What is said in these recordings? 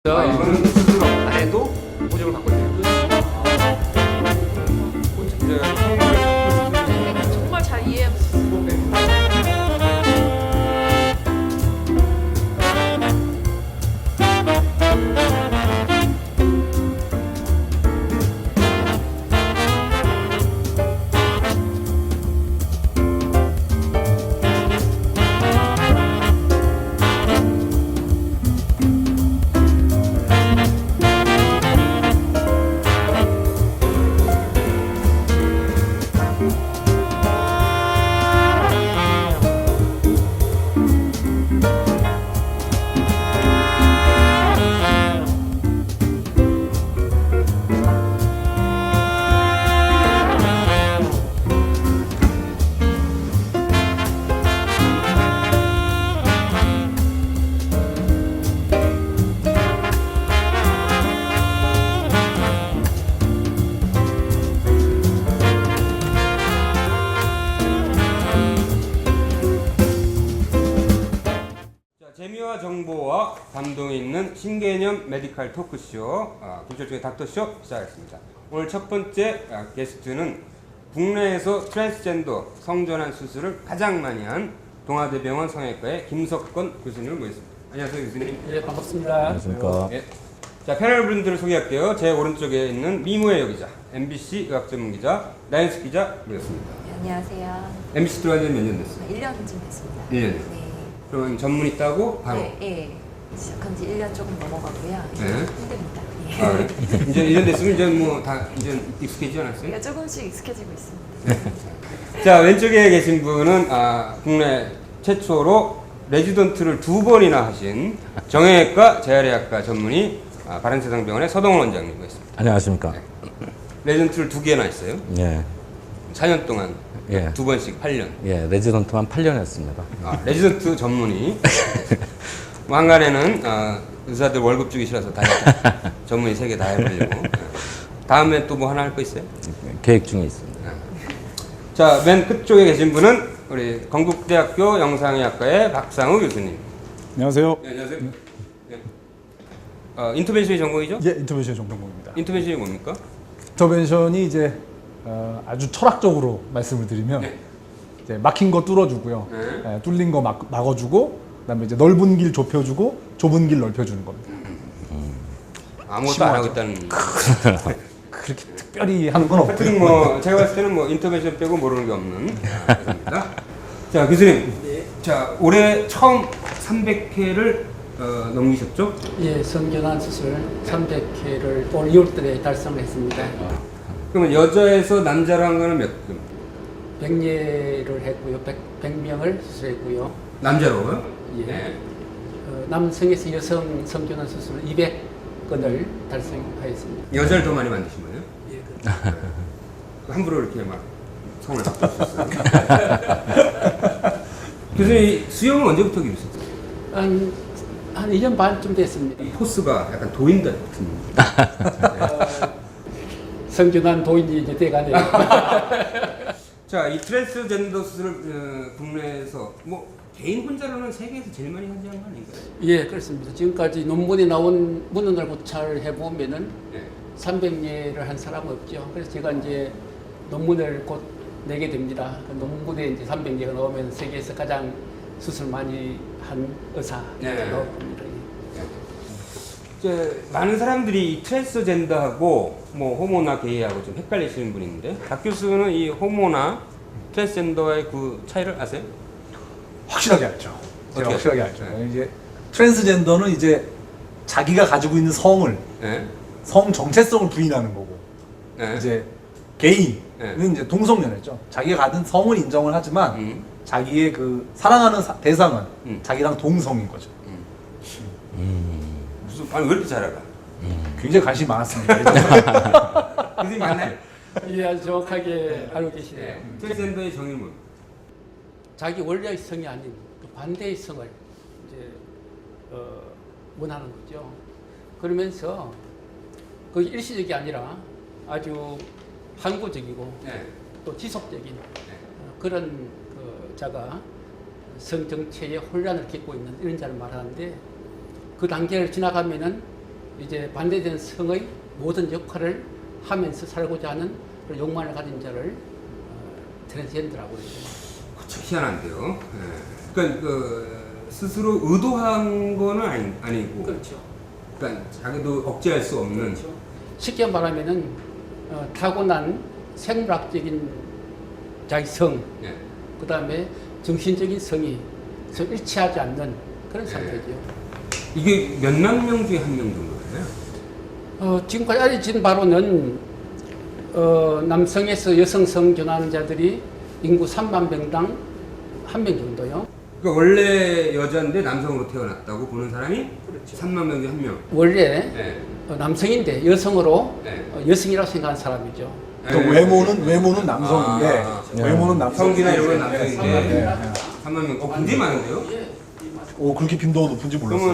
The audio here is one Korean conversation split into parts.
이거는 스스로 안 해도 보정을 받고 있는 거예요. 정말 잘 이해하고 있어요. 재미와 정보와 감동이 있는 신개념 메디칼 토크쇼 김철중의 닥터쇼 시작하겠습니다. 오늘 첫 번째 게스트는 국내에서 트랜스젠더 성전환 수술을 가장 많이 한 동아대병원 성형외과의 김석건 교수님을 모셨습니다. 안녕하세요 교수님. 네, 반갑습니다. 안녕하십니까. 예. 자, 패널 분들을 소개할게요. 제 오른쪽에 있는 미모의 여기자, MBC 의학 전문 기자 나연숙 기자 모셨습니다. 네, 안녕하세요. MBC 들어간 지 몇 년 됐어요? 1년쯤 됐습니다. 1년. 네. 그러면 전문 있다고 바로? 네. 시작한 지 1년 조금 넘어가고요. 네. 힘듭니다. 예. 아, 그래? 이제 1년 됐으면 이제 뭐 다 이제 익숙해지지 않았어요? 우리가 조금씩 익숙해지고 있습니다. 자, 왼쪽에 계신 분은 국내 최초로 레지던트를 2번이나 하신 정형외과 재활의학과 전문의 바른세상병원의 서동원 원장님이었습니다. 안녕하십니까. 레지던트를 2개나 했어요. 예. 4년 동안 예. 2번씩 8년. 예, 레지던트만 8년 했습니다. 레지던트 전문의. 뭐 한간에는 의사들 월급 주기 싫어서 다 했다. 전문의 3개 다 해보려고. 다음에 또 뭐 하나 할 거 있어요? 계획 중에 있습니다. 자, 맨 끝쪽에 계신 분은 우리 건국대학교 영상의학과의 박상우 교수님. 안녕하세요. 네, 안녕하세요. 네. 인터벤션이 전공이죠? 예, 인터벤션 전공입니다. 인터벤션이 뭡니까? 인터벤션이 이제 아주 철학적으로 말씀을 드리면 네. 이제 막힌 거 뚫어주고요, 네. 예, 뚫린 거 막아주고, 그다음에 이제 넓은 길 좁혀주고, 좁은 길 넓혀주는 겁니다. 아무것도 안 하고 있다는. 그렇게 특별히 하는 건 없고요. 하여튼 뭐 제가 봤을 때는 뭐 인터벤션 빼고 모르는 게 없는 교수입니다. 자, 교수님. 자, 올해 처음 300회를 넘기셨죠? 예, 성전환 수술 300회를 올 2월달에 달성했습니다. 그러면 여자에서 남자로 한 거는 몇 금? 100예를 했고요. 100명을 수술했고요. 남자로요? 예. 네. 남성에서 여성 성전환 수술 200건을 달성하였습니다. 여자를 더 많이 만드신 거예요? 예, 함부로 이렇게 막 성을 바꾸셨어요. 교수님, 수영은 언제부터 기르셨어요? 한 1년 반쯤 됐습니다. 이 포스가 약간 도인다 같은. 성전환 도인이 이제 돼가네요. 자, 이 트랜스젠더 수술을 국내에서 뭐 개인 혼자로는 세계에서 제일 많이 하지 않은 거 아닌가요? 예, 그렇습니다. 지금까지 논문에 나온 문헌을 고찰 해보면은 네. 300예를 한 사람은 없죠. 그래서 제가 이제 논문을 곧 내게 됩니다. 그 논문에 이제 300예가 나오면 세계에서 가장 수술 많이 한 의사가 네. 나올 겁니다. 이제 많은 사람들이 이 트랜스젠더하고 뭐 호모나 게이하고 좀 헷갈리시는 분이 있는데 박 교수는 이 호모나 트랜스젠더의 그 차이를 아세요? 확실하게 알죠. 어떻게 제가 확실하게 알죠? 알죠. 이제 트랜스젠더는 이제 자기가 가지고 있는 성을 네. 성 정체성을 부인하는 거고, 네. 이제 게이는 네. 이제 동성연애죠. 자기가 가진 성을 인정을 하지만 자기의 그 사랑하는 대상은 자기랑 동성인 거죠. 무슨 아니 왜 이렇게 잘 알아? 굉장히 관심이 많았습니다. 교수님 맞나요? 예, 아주 정확하게 알고 계시네요. 트랜스젠더의 정의는 뭡니까? 자기 원래의 성이 아닌 그 반대의 성을 이제 원하는 거죠. 그러면서 그게 일시적이 아니라 아주 항구적이고 네. 또 지속적인 그런 그 자가 성 정체의 혼란을 겪고 있는 이런 자를 말하는데 그 단계를 지나가면은 이제 반대되는 성의 모든 역할을 하면서 살고자 하는 그런 욕망을 가진 자를 트랜스젠더라고 그러죠. 참 희한한데요. 예. 그러니까 스스로 의도한 거는 아니고, 그렇죠. 그러니까 자기도 억제할 수 없는. 그렇죠. 쉽게 말하면은 타고난 생물학적인 자기 성, 예. 그 다음에 정신적인 성이 서로 일치하지 않는 그런 상태죠. 이게 몇만 명 중에 한 명 정도예요? 지금까지 알려진 바로는 남성에서 여성 성전환자들이 인구 3만 명당 1명 정도요. 그러니까 원래 여자인데 남성으로 태어났다고 보는 사람이 그렇죠. 3만 명 중에 한 명. 원래 예. 남성인데 여성으로 네. 여성이라고 생각하는 사람이죠. 그 외모는 남성인데 외모는 성기나 이런 건 남성인데 남성인데 네. 3만 명. 굉장히 많은데요? 오 그렇게 빈도가 높은지 몰랐어요.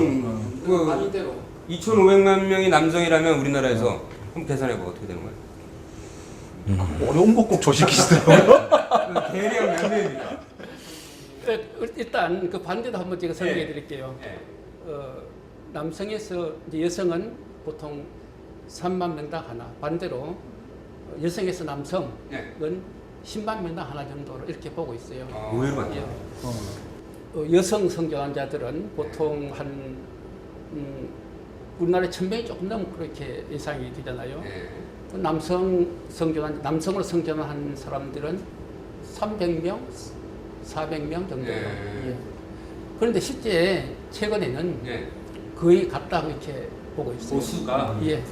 그러면 그 2,500만 명이 남성이라면 우리나라에서 한번 계산해봐 어떻게 되는 거예요? 어려운 거 꼭 저시키시더라고요. 대략 몇 명입니까? 일단 그 반대도 한번 제가 설명해 드릴게요. 네. 남성에서 이제 여성은 보통 3만 명당 하나, 반대로 여성에서 남성은 네. 10만 명당 하나 정도로 이렇게 보고 있어요. 의외로 많다. 예. 여성 성전환자들은 보통 한 우리나라에 1,000명이 조금 넘고 그렇게 예상이 되잖아요. 네. 남성으로 성전환한 사람들은 300명, 400명 정도예요. 네. 예. 그런데 실제 최근에는 네. 거의 같다고 이렇게 보고 있어요. 보수가? 예.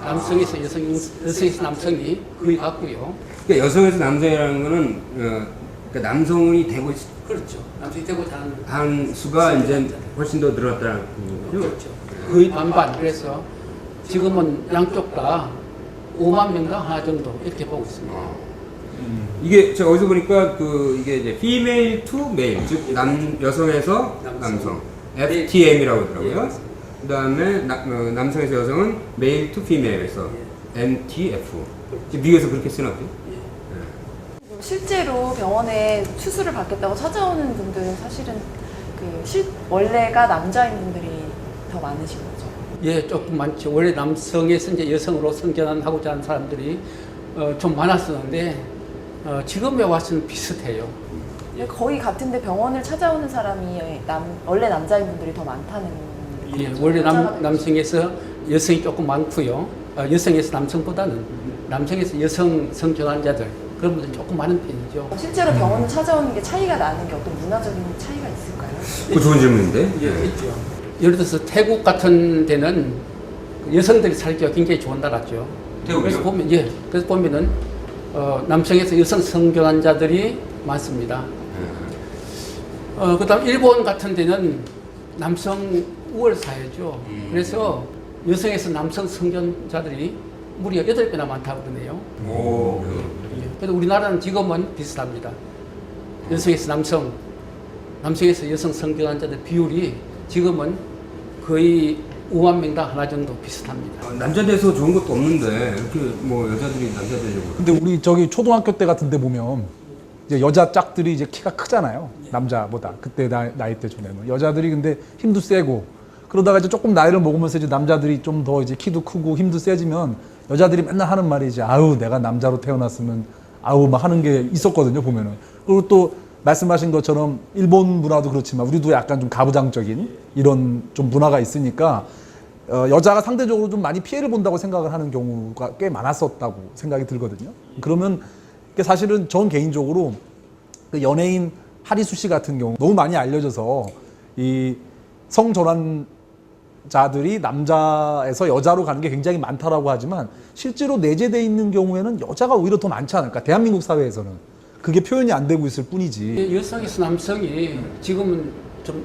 남성에서 여성에서 남성이 거의 같고요. 그러니까 여성에서 남성이라는 거는 그러니까 남성이 되고 그렇죠. 남성이 되고 한 수가 이제 훨씬 더 늘었다는 거죠. 그렇죠. 거의 반반. 그래서 지금은 양쪽 다 5만 명당 하나 정도 이렇게 보고 있습니다. 이게 제가 어디서 보니까 이게 이제 female to male, 즉 여성에서 남성, FTM이라고 하더라고요. 그다음에 남성에서 여성은 male to female에서 MTF. 미국에서 그렇게 쓰나 보죠? 실제로 병원에 수술을 받겠다고 찾아오는 분들은 사실은 원래가 남자인 분들이 더 많으신 거죠. 예, 조금 많죠. 원래 남성에서 이제 여성으로 성전환하고자 하는 사람들이 좀 많았었는데 지금에 와서는 비슷해요. 거의 같은데 병원을 찾아오는 사람이 원래 남자인 분들이 더 많다는. 예, 원래 남성에서 여성이 조금 많고요. 여성에서 남성보다는 남성에서 여성 성전환자들 그런 분들이 조금 많은 편이죠. 실제로 병원을 찾아오는 게 차이가 나는 게 어떤 문화적인 차이가 있을까요? 그 좋은 질문인데. 예, 있죠. 예를 들어서 태국 같은 데는 여성들이 살기가 굉장히 좋은 나라죠. 태국이요? 그래서 보면은 남성에서 여성 성전환자들이 많습니다. 그다음 일본 같은 데는 남성 우월 사회죠. 그래서 여성에서 남성 성전자들이 무려 8배나 많다고 그러네요. 오. 그래서 우리나라는 지금은 비슷합니다. 여성에서 남성에서 여성 성전환자들 비율이 지금은 거의 5만 명당 하나 정도 비슷합니다. 남자 돼서 좋은 것도 없는데 이렇게 뭐 여자들이 남자 되려고. 근데 우리 저기 초등학교 때 같은데 보면 이제 여자 짝들이 이제 키가 크잖아요. 남자보다 그때 나이 때 전에는 여자들이 근데 힘도 세고 그러다가 이제 조금 나이를 먹으면서 이제 남자들이 좀 더 이제 키도 크고 힘도 세지면 여자들이 맨날 하는 말이 이제 아우 내가 남자로 태어났으면 아우 막 하는 게 있었거든요 보면은. 그리고 또 말씀하신 것처럼 일본 문화도 그렇지만 우리도 약간 좀 가부장적인 이런 좀 문화가 있으니까 여자가 상대적으로 좀 많이 피해를 본다고 생각을 하는 경우가 꽤 많았었다고 생각이 들거든요. 그러면 사실은 전 개인적으로 그 연예인 하리수 씨 같은 경우 너무 많이 알려져서 이 성전환자들이 남자에서 여자로 가는 게 굉장히 많다라고 하지만 실제로 내재돼 있는 경우에는 여자가 오히려 더 많지 않을까. 대한민국 사회에서는 그게 표현이 안 되고 있을 뿐이지. 여성에서 남성이 지금은 좀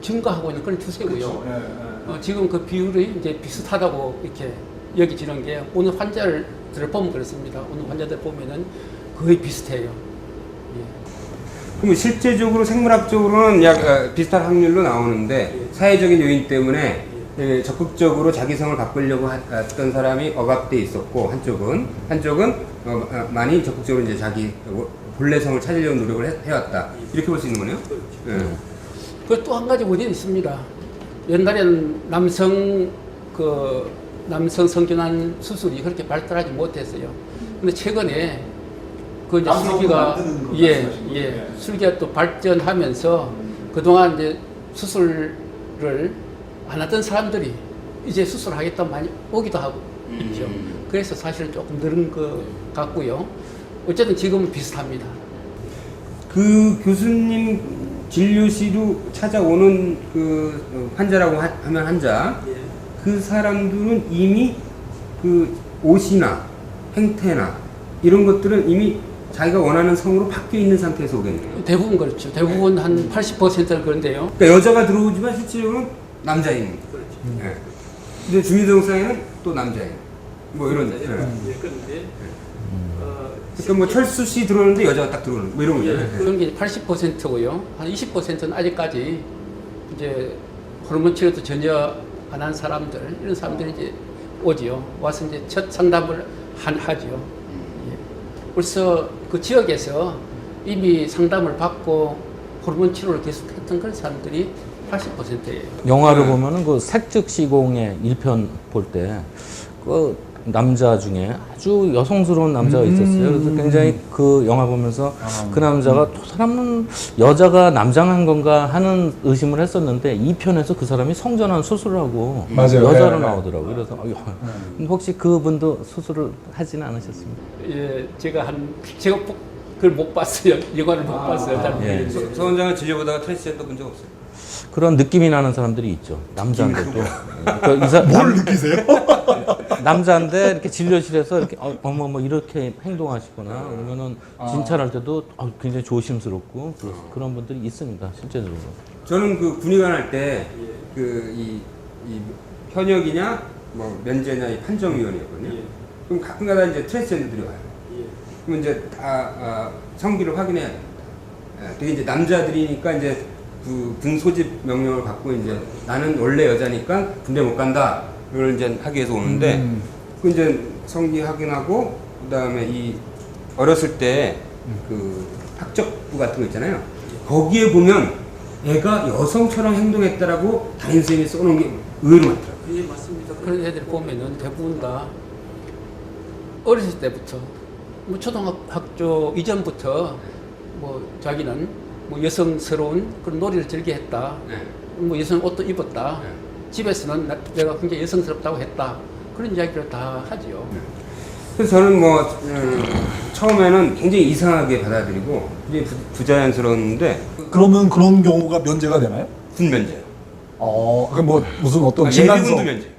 증가하고 있는 그런 추세고요. 지금 그 비율이 이제 비슷하다고 이렇게 여기지는 게 오늘 환자들을 보면 그렇습니다. 오늘 환자들 보면은 거의 비슷해요. 그럼 실제적으로 생물학적으로는 약 비슷한 확률로 나오는데 사회적인 요인 때문에 적극적으로 자기 성을 바꾸려고 했던 사람이 억압돼 있었고 한쪽은 많이 적극적으로 이제 자기 본래 성을 찾으려고 노력을 해왔다 이렇게 볼 수 있는 거네요. 그 또 한 가지 원인이 있습니다. 옛날에는 남성 그 그 남성 성전환 수술이 그렇게 발달하지 못했어요. 근데 최근에 그 이제 술기가 술기가 또 발전하면서 그동안 이제 수술을 안 하던 사람들이 이제 수술하겠다 많이 오기도 하고 있죠. 그래서 사실은 조금 늘은 것 같고요. 어쨌든 지금은 비슷합니다. 그 교수님 진료실로 찾아오는 그 환자라고 하면 환자, 그 사람들은 이미 그 옷이나 행태나 이런 것들은 이미 자기가 원하는 성으로 바뀌어 있는 상태에서 오겠네요. 대부분 그렇죠. 대부분 한 80%는 그런데요. 그러니까 여자가 들어오지만 실질적으로는 남자인. 예. 근데 주민등록상에는 또 남자인. 뭐 이런. 예. 그런데 그러니까 뭐 철수 씨 들어오는데 여자가 딱 들어오는 뭐 이런 거잖아요. 그런 게 80%고요. 한 20%는 아직까지 이제 호르몬 치료도 전혀 안 한 사람들, 이런 사람들이 이제 오지요. 와서 이제 첫 상담을 하지요. 예. 벌써 그 지역에서 이미 상담을 받고 호르몬 치료를 계속했던 그런 사람들이 80%예요. 영화를 보면은 그 색즉시공의 1편 볼 때 그 남자 중에 아주 여성스러운 남자가 있었어요. 그래서 굉장히 그 영화 보면서 그 남자가 저 사람은 여자가 남장한 건가 하는 의심을 했었는데 이 편에서 그 사람이 성전환 수술을 하고 맞아요. 여자로 네, 네. 나오더라고요. 그래서 혹시 그분도 수술을 하지는 않으셨습니까? 예, 제가 그걸 못 봤어요. 영화를 못 봤어요. 잘 예. 모르겠어요. 서 원장은 진료보다가 트랜스젠더 본 적 없어요? 그런 느낌이 나는 사람들이 있죠. 남자인데도. 뭘 느끼세요? 남자인데 이렇게 진료실에서 이렇게 어머 뭐 이렇게 행동하시거나 그러면은 진찰할 때도 굉장히 조심스럽고 그런 분들이 있습니다. 실제적으로. 저는 그 군의관 할 때 그 이 현역이냐 뭐 면제냐 이 판정위원이었거든요. 그럼 가끔가다 이제 트랜스젠더들이 와요. 그럼 이제 다 성기를 확인해야 됩니다. 되게 이제 남자들이니까 이제 그 군 소집 명령을 받고 이제 나는 원래 여자니까 군대 못 간다. 이걸 이제 하기 위해서 오는데 그 이제 성기 확인하고 그다음에 이 어렸을 때 그 학적부 같은 거 있잖아요. 거기에 보면 애가 여성처럼 행동했다라고 담임 선생님이 써놓은 게 의외로 많더라고요. 예, 맞습니다. 그런 애들 보면은 대부분 다 어렸을 때부터 뭐 초등학교 이전부터 뭐 자기는 뭐 여성스러운 그런 놀이를 즐겨 했다. 뭐 여성 옷도 입었다. 집에서는 내가 굉장히 여성스럽다고 했다. 그런 이야기를 다 하지요. 그래서 저는 뭐 처음에는 굉장히 이상하게 받아들이고 굉장히 부자연스러웠는데 그러면 그런 경우가 면제가 되나요? 군면제요. 그럼 뭐 무슨 어떤 예비군도 진단서? 면제.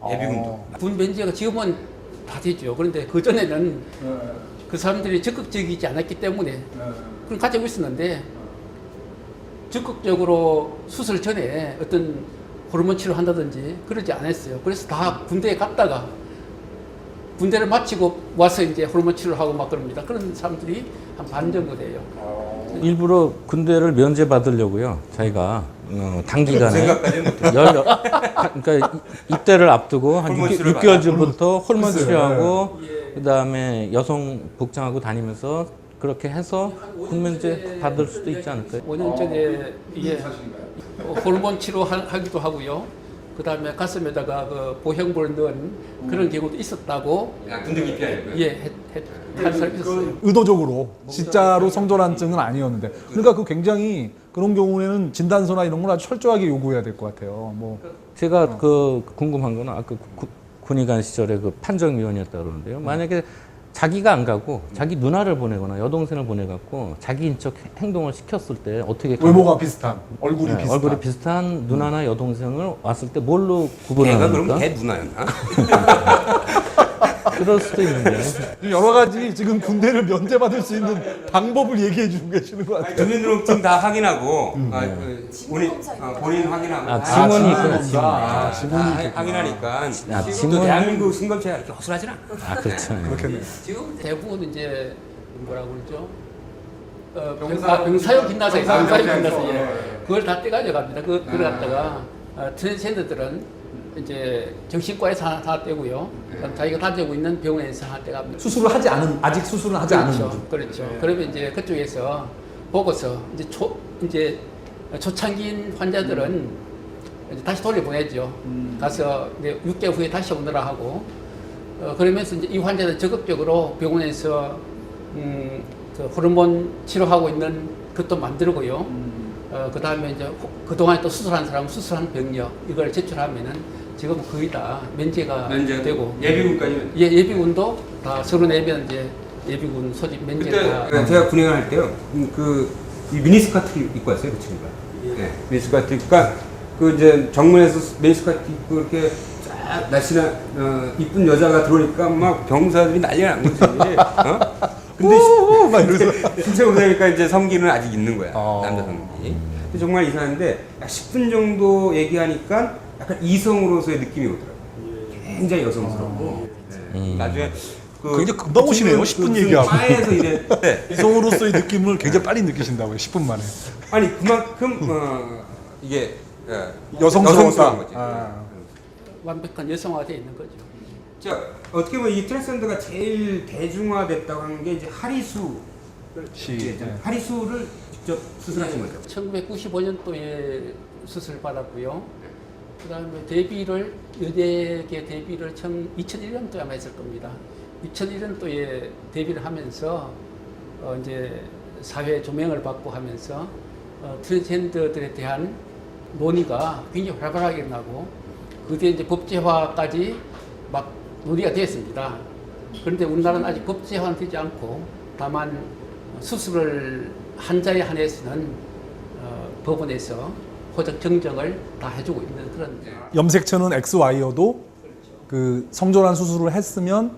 예비군도. 군 면제가 지금은 다 되죠. 그런데 그 전에는 그 사람들이 적극적이지 않았기 때문에 그걸 가지고 있었는데 적극적으로 수술 전에 어떤 호르몬 치료 한다든지 그러지 않았어요. 그래서 다 군대에 갔다가 군대를 마치고 와서 이제 호르몬 치료를 하고 막 그럽니다. 그런 사람들이 한 반 정도 돼요. 일부러 군대를 면제 받으려고요. 자기가 단기간에 생각까지는 못해요. 그러니까 입대를 앞두고 한 호르몬 치료를 6개월 전부터 호르몬 글쎄요. 치료하고 그다음에 여성 복장하고 다니면서 그렇게 해서 군면제 받을 수도 있지 않을까요? 5년 전에 호르몬 치료 하기도 하고요. 그 다음에 가슴에다가 그 보형물을 넣은 그런 경우도 있었다고. 그냥 군대 기피 아니고요. 한 사람이 있었어요. 의도적으로 진짜로 성전환증은 아니었는데 그러니까 그 굉장히 그런 경우에는 진단서나 이런 걸 아주 철저하게 요구해야 될 것 같아요. 뭐 제가 그 궁금한 거는 아까 군의관 시절에 그 판정위원이었다 그러는데요. 만약에 자기가 안 가고 자기 누나를 보내거나 여동생을 보내갖고 자기인 척 행동을 시켰을 때 어떻게 외모가 비슷한 얼굴이 네, 비슷한 얼굴이 비슷한 누나나 여동생을 왔을 때 뭘로 걔가 구분하는 그럼 겁니까? 걔 누나였나? 그럴 수도 있는데 여러 가지 지금 군대를 면제받을 수 있는 방법을 얘기해 주고 계시는 것 같아요. 주민등록증 다 확인하고 본인 확인하고 지문이 있구나 지문이 확인하니까 아, 지금도 지문. 대한민국 신검체가 이렇게 허술하진 않아. 그렇죠. 지금 대부분 이제 뭐라고 그러죠? 병사용 빛나서 그걸 다 떼가져 갑니다. 그걸 갖다가 트랜스젠더들은 이제 정신과에서 하나 떼고요. 그다음 자기가 다니고 있는 병원에서 하나 떼갑니다. 수술을 하지 않은 아직 수술은 하지 않은 그렇죠. 그러면 이제 그쪽에서 보고서 이제 초창기인 환자들은 이제 다시 돌려보내죠. 가서 이제 6개월 후에 다시 오느라 하고 그러면서 이제 이 환자는 적극적으로 병원에서 그 호르몬 치료하고 있는 것도 만들고요. 그 다음에 이제 그동안 또 수술한 사람 수술한 병력 이걸 제출하면은 지금 거의 다 면제가 되고 예비군까지는. 예, 예비군도 다 34명 이제 예비군 소집 면제가 그때 제가 군행을 할 때요, 이 미니스커트를 입고 왔어요, 그 친구가. 네, 미니스커트. 그러니까 그 이제 정문에서 미니스커트 입고 이렇게 쫙 날씬한 이쁜 여자가 들어오니까 막 병사들이 난리가 난 거지. 근데 막 이러면서. 신체 검사니까 이제 성기는 아직 있는 거야, 어. 남자 성기. 근데 정말 이상한데 약 10분 정도 얘기하니까 약간 이성으로서의 느낌이 오더라고요. 굉장히 여성스럽고. 네. 나중에 굉장히 금방 오시네요, 10분 얘기하고. 바에서 일했는데 이성으로서의 느낌을 굉장히 빨리 느끼신다고요. 10분 만에. 아니 그만큼 이게 여성스러운 거지. 완벽한 여성화되어 있는 거죠. 자, 어떻게 보면 이 트랜스젠더가 제일 대중화됐다고 하는 게 이제 하리수. 하리수를 직접 수술하신 거죠. 1995년도에 수술을 받았고요. 그 다음에 데뷔를, 연예계 데뷔를 2001년도에 아마 했을 겁니다. 2001년도에 데뷔를 하면서, 이제 사회 조명을 받고 하면서, 트랜스젠더들에 대한 논의가 굉장히 활발하게 일어나고, 그 뒤에 이제 법제화까지 막 논의가 되었습니다. 그런데 우리나라는 아직 법제화는 되지 않고, 다만 수술을 환자에 한해서는 법원에서 호적 정정을 다 해주고 있는 그런. 염색체는 XY여도 그 성전환 수술을 했으면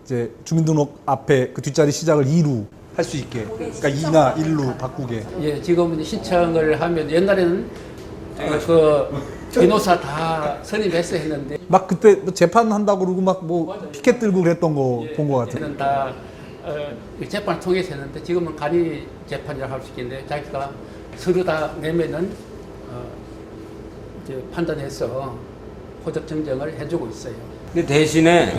이제 주민등록 앞에 그 뒷자리 시작을 2로 할 수 있게. 그러니까 2나 1로 바꾸게. 예, 지금 이제 신청을 하면 옛날에는 그 변호사 다 선임해서 했는데 막 그때 뭐 재판한다고 그러고 막 뭐 피켓 들고 그랬던 거 본 거 같은데. 저는 다 재판을 통해서 했는데 지금은 간이 재판이라고 할 수 있겠는데 자기가 서류 다 내면은 이제 판단해서 호적 정정을 해주고 있어요. 근데 대신에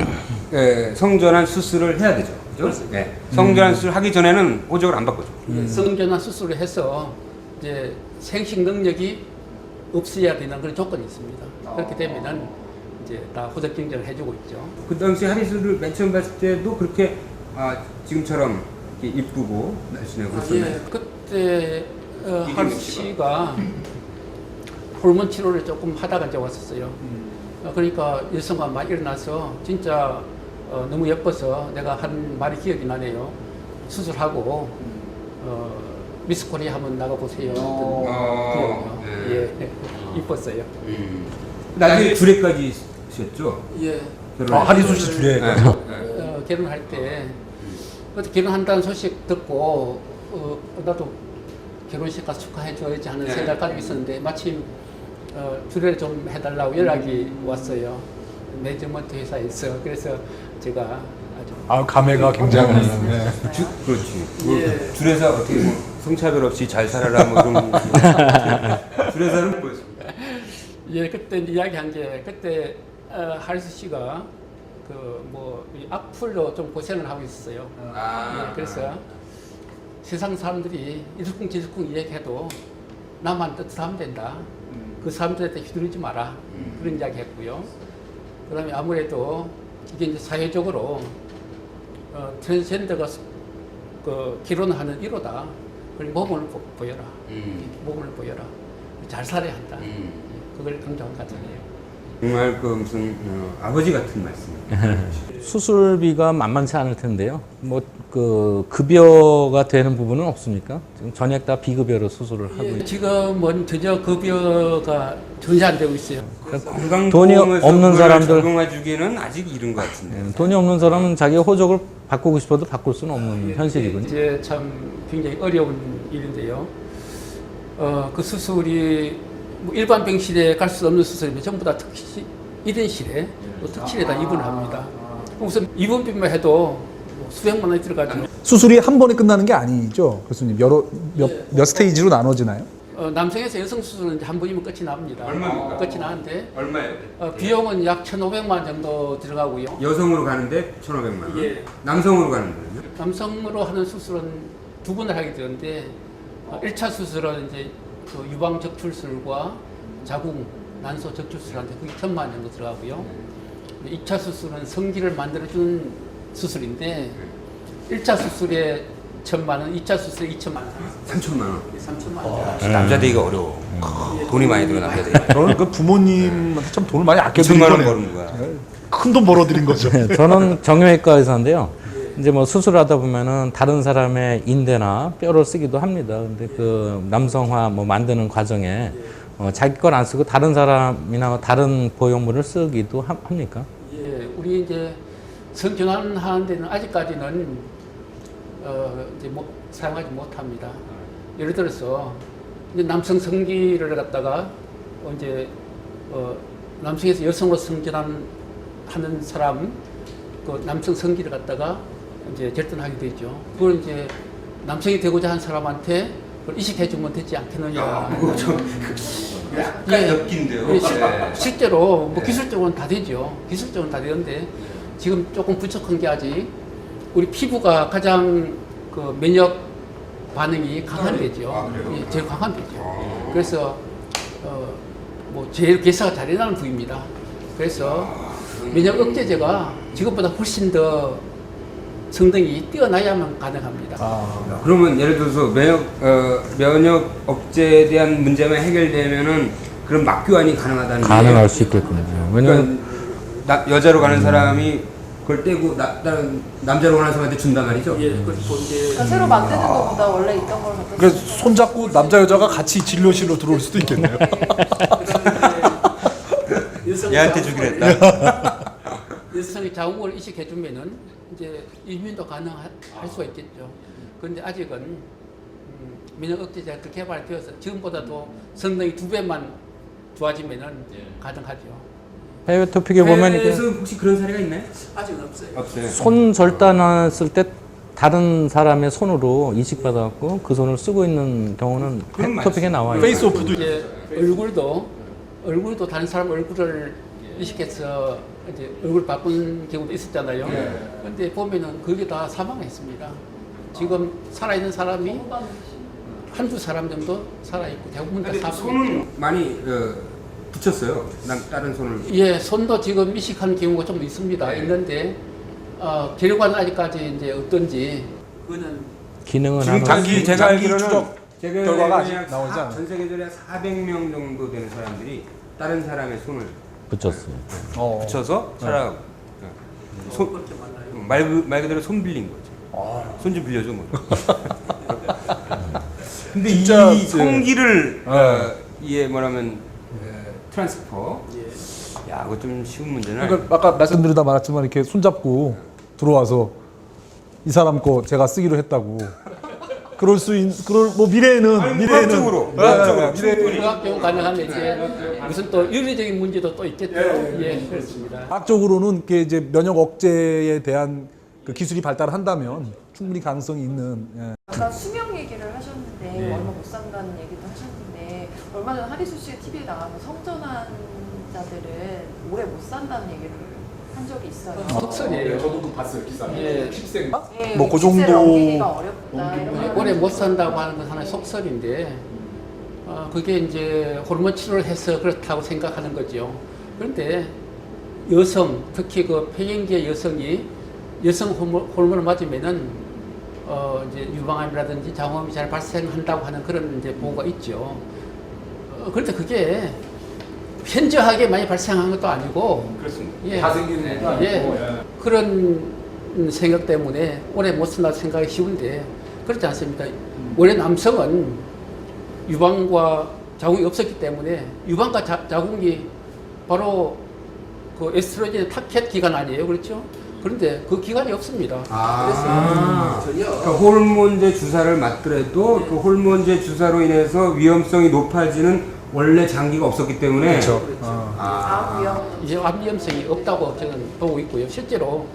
성전환 수술을 해야 되죠. 그죠? 네. 성전환 수술 하기 전에는 호적을 안 바꿔줘. 성전환 수술을 해서 이제 생식 능력이 없어야 되는 그런 조건이 있습니다. 그렇게 되면은 이제 다 호적 정정을 해주고 있죠. 그 당시 하리수를 맨 처음 봤을 때도 그렇게 지금처럼 이렇게 이쁘고 날씬하고 그랬었나요? 예, 그때 하리수 씨가 호르몬 치료를 조금 하다가 이제 왔었어요. 그러니까 여성과 많이 일어나서 진짜 너무 예뻐서 내가 한 말이 기억이 나네요. 수술하고 미스 코리아 한번 나가보세요. 기억이요. 예, 이뻤어요. 나중에 주례까지 하셨죠? 예. 하리수 씨 주례. 결혼할 때 그때 결혼한다는 소식 듣고 나도 결혼식 가서 축하해줘야지 하는 생각을 가지고 있었는데 마침 주례를 좀 해달라고 연락이 왔어요. 매니지먼트 회사에서. 그래서 제가 아주 감회가 굉장히. 네. 그렇지. 예. 주례사 어떻게 뭐 성차별 없이 잘 살아라 뭐 그런 주례사는 뭐였습니까? 예, 그때 이야기한 게 그때 하리수 씨가 그 뭐 악플로 좀 고생을 하고 있었어요. 예, 그래서 세상 사람들이 이러쿵저러쿵 이야기해도 나만 뜻하면 된다. 그 사람들한테 휘두르지 마라. 그런 이야기 했고요. 그 다음에 아무래도 이게 이제 사회적으로 트랜스젠더가 그 결혼하는 1호다. 그걸 몸을 보여라. 몸을 보여라. 잘 살아야 한다. 그걸 강조한 것 같아요. 정말 그 무슨 아버지 같은 말씀. 수술비가 만만치 않을 텐데요. 뭐 그 급여가 되는 부분은 없습니까? 지금 전액 다 비급여로 수술을 하고 있죠. 지금은 전혀 급여가 전혀 안 되고 있어요. 돈이 없는 사람들 적용해 주기는 아직 이른 것 같은데. 돈이 없는 사람은 자기 호적을 바꾸고 싶어도 바꿀 수는 없는 현실이군요. 이제 참 굉장히 어려운 일인데요. 그 수술이 뭐 일반 병실에 갈 수 없는 수술이면 전부 다 특시 1인실에 또 특실에다 입원을 합니다. 우선 입원비만 해도 뭐 수백만 원이 들어가죠. 수술이 한 번에 끝나는 게 아니죠, 교수님. 몇 스테이지로 나눠지나요? 남성에서 여성 수술은 이제 한 번이면 끝이 납니다. 얼마입니까? 끝이 나는데 얼마예요? 비용은 약 1,500만 원 정도 들어가고요. 여성으로 가는데 1,500만 원. 예. 남성으로 가는 거예요? 남성으로 하는 수술은 2번을 하게 되는데 1차 수술은 이제 그 유방 적출술과 자궁 난소 적출술한테 그게 1,000만 원 정도 들어가고요. 2차 수술은 성기를 만들어주는 수술인데 1차 수술에 1,000만 원, 2차 수술에 2,000만 원. 3천만 원. 3,000만 원. 남자 되기가 어려워. 돈이 많이 들어 남자 되기. 저는 그 부모님한테 참 돈을 많이 아껴드린 2천만 원 거네요. 버는 거야. 큰 돈 벌어드린 거죠. 저는 정형외과 의사인데요. 이제 뭐 수술하다 보면은 다른 사람의 인대나 뼈를 쓰기도 합니다. 근데 그 남성화 뭐 만드는 과정에 자기 걸 안 쓰고 다른 사람이나 다른 보형물을 쓰기도 합니까? 예, 우리 이제 성전환하는 데는 아직까지는 이제 뭐 사용하지 못합니다. 예를 들어서 이제 남성 성기를 갖다가 이제 남성에서 여성으로 성전환하는 사람 그 남성 성기를 갖다가 이제 절단하게 되죠. 그걸 이제 남성이 되고자 한 사람한테 그걸 이식해주면 되지 않겠느냐. 그거 좀 약간 엽긴데요. 예, 실제로 뭐 기술적으로는 다 되죠. 기술적으로는 다 되는데 지금 조금 부족한 게 아직 우리 피부가 가장 그 면역 반응이 강한 데죠. 예, 제일 강한 데죠. 그래서 뭐 제일 개사가 잘 일어나는 부위입니다. 그래서 면역 억제제가 지금보다 훨씬 더 성능이 뛰어나야만 가능합니다. 그러면 예를 들어서 면역 억제에 대한 문제만 해결되면은 그런 막교환이 가능하다는 가능할 수 있겠군요. 왜냐면 여자로 가는 사람이 그걸 떼고 다른 남자로 가는 사람한테 준단 말이죠. 예, 그리고 이제 그러니까 새로 만드는 것보다 원래 있던 걸 갖다 그래서 손잡고 남자 여자가 같이 진료실로 들어올 수도 있겠네요. 얘한테 주기로 했다. 여성이 자궁을 이식해주면은 이제 이민도 가능할 수가 있겠죠. 그런데 아직은 면역 억제제가 그 개발되어서 지금보다도 성능이 2배만 좋아지면은 가능하죠. 해외 토픽에 보면 이게 해외에서 혹시 그런 사례가 있나요? 아직은 없어요. 없어요. 손 절단했을 때 다른 사람의 손으로 이식받아갖고 그 손을 쓰고 있는 경우는 그건 토픽에 나와요. 페이스 오프도 이제 얼굴도 다른 사람 얼굴을 이식해서 이제 얼굴 바꾼 경우도 있었잖아요. 그런데 보면은 그게 다 사망했습니다. 지금 살아있는 사람이 한두 사람 정도 살아있고 대부분 다 근데 사망했죠. 손은 많이 붙였어요. 다른 손을. 예, 손도 지금 이식하는 경우가 좀 있습니다. 있는데 결과는 아직까지 이제 어떤지 그거는 기능은 지금 하나 장기 제가 알기로는 추적 결과가 아직 나오지 않아요. 전 세계적으로 400명 정도 되는 사람들이 다른 사람의 손을 붙였어요. 붙여서 살아가고 말 그대로 손 빌린 거죠. 손 좀 빌려줘 뭐. 근데 진짜, 이 성기를 예. 이게 뭐라면 트랜스퍼. 야, 그거 좀 쉬운 문제는 아니에요. 그러니까 아까 말씀드리다 말았지만 이렇게 손잡고 들어와서 이 사람 거 제가 쓰기로 했다고. 그럴 뭐 미래에는 무학적으로 미래에 과학적으로 가능한데 이제 무슨 또 윤리적인 문제도 또 있겠죠. 예, 그렇습니다. 과학적으로는 이게 이제 면역 억제에 대한 그 기술이 발달한다면 충분히 가능성이 있는. 예. 아까 수명 얘기를 하셨는데 얼마 못 산다는 얘기도 하셨는데 얼마 전 하리수 씨가 TV에 나가서 성전환자들은 오래 못 산다는 얘기를 한 적이 있어요. 속설이에요. 저도 그 봤어요 기사. 예. 예, 뭐그 기세를 정도 옮기기가 어렵다. 이런 거. 오래 못 산다고 하는 건 하나의 속설인데 그게 이제 호르몬 치료를 해서 그렇다고 생각하는 거죠. 그런데 여성, 특히 그 폐경기의 여성이 여성 호르몬을 맞으면은 이제 유방암이라든지 장암이 잘 발생한다고 하는 그런 이제 보고가 있죠. 그런데 그게 현저하게 많이 발생한 것도 아니고 그렇습니다. 예, 다 생기는 것도 아니고, 예. 그런 생각 때문에 오래 못 산다고 생각이 쉬운데 그렇지 않습니다. 원래 남성은 유방과 자궁이 없었기 때문에 유방과 자궁이 바로 그 에스트로겐의 타켓 기간 아니에요, 그렇죠? 그런데 그 기간이 없습니다. 그러니까 호르몬제 주사를 맞더라도 그 호르몬제 주사로 인해서 위험성이 높아지는 원래 장기가 없었기 때문에 그렇죠. 위험. 이제 암 위험성이 없다고 저는 보고 있고요. 실제로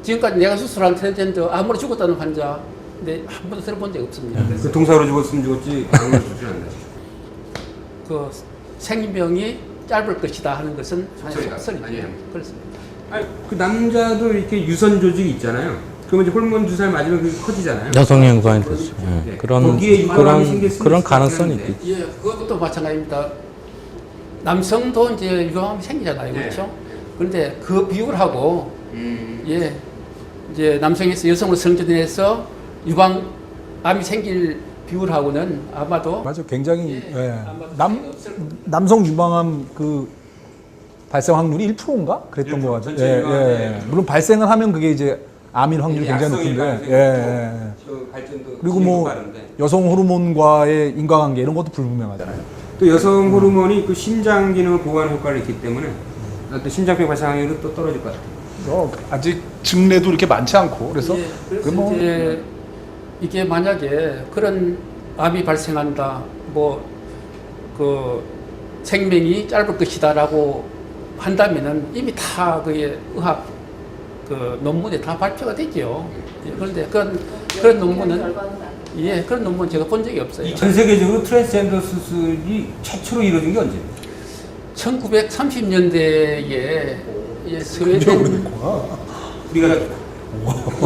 지금까지 내가 수술한 트랜스젠더 암으로 죽었다는 환자 근데 한 번도 들어본 적이 없습니다. 그 동사로 죽었으면 죽었지 암으로 죽지 않나. 그 생명이 짧을 것이다 하는 것은 하나의 속설이다. 속설이죠. 아니에요. 그렇습니다. 아니, 그 남자도 이렇게 유선 조직이 있잖아요. 그러면 이제 호르몬 주사를 맞으면 그게 커지잖아요. 여성의 유관이됐죠. 네. 거기에 유방암이 생길 수는 그런 있을 것 가능성이 같긴 한데. 있겠죠. 예, 그것도 마찬가지입니다. 남성도 이제 유방암이 생기잖아요, 네. 그렇죠? 그런데 그 비율하고 음. 예, 이제 남성에서 여성으로 성전해서 유방암이 생길 비율하고는 아마도 맞아, 굉장히 예. 아마도 남성 유방암 그 발생 확률이 1%인가 그랬던 1%, 것 같아요. 전체 유방암의 물론 발생을 하면 그게 이제 암인 확률이 굉장히 높은데. 그 발전도 그리고 뭐 빠른데. 여성 호르몬과의 인과관계 이런 것도 불분명하잖아요. 또 여성 호르몬이 그 심장 기능을 보호하는 효과를 있기 때문에 또 심장병 발생 확률은 또 떨어질 것 같아요. 아직 증례도 이렇게 많지 않고 그래서 예, 그래서 그 뭐 이제 이게 만약에 그런 암이 발생한다, 뭐 그 생명이 짧을 것이다라고 한다면은 이미 다 그의 의학 그 논문에 다 발표가 되죠. 예, 그런데 그런 논문은 결과는 안 예, 그런 논문 제가 본 적이 없어요. 전 세계적으로 트랜스젠더 수술이 최초로 이루어진 게 언제예요? 1930년대에 예, 스웨덴, 우리가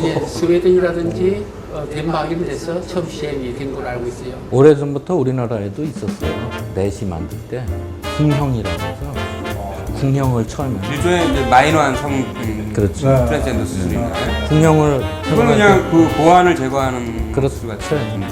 예, 스웨덴이라든지 덴마크 이런 데서 처음 시행이 된 걸로 알고 있어요. 오래전부터 우리나라에도 있었어요. 내시 만들 때 궁형이라고 해서 궁형을 처음에 일종의 이제 마이너한 그렇죠. 트랜스젠더 수술입니다. 궁형을 그건 그냥 그 보안을 제거하는 그렇죠. 수술 같은데.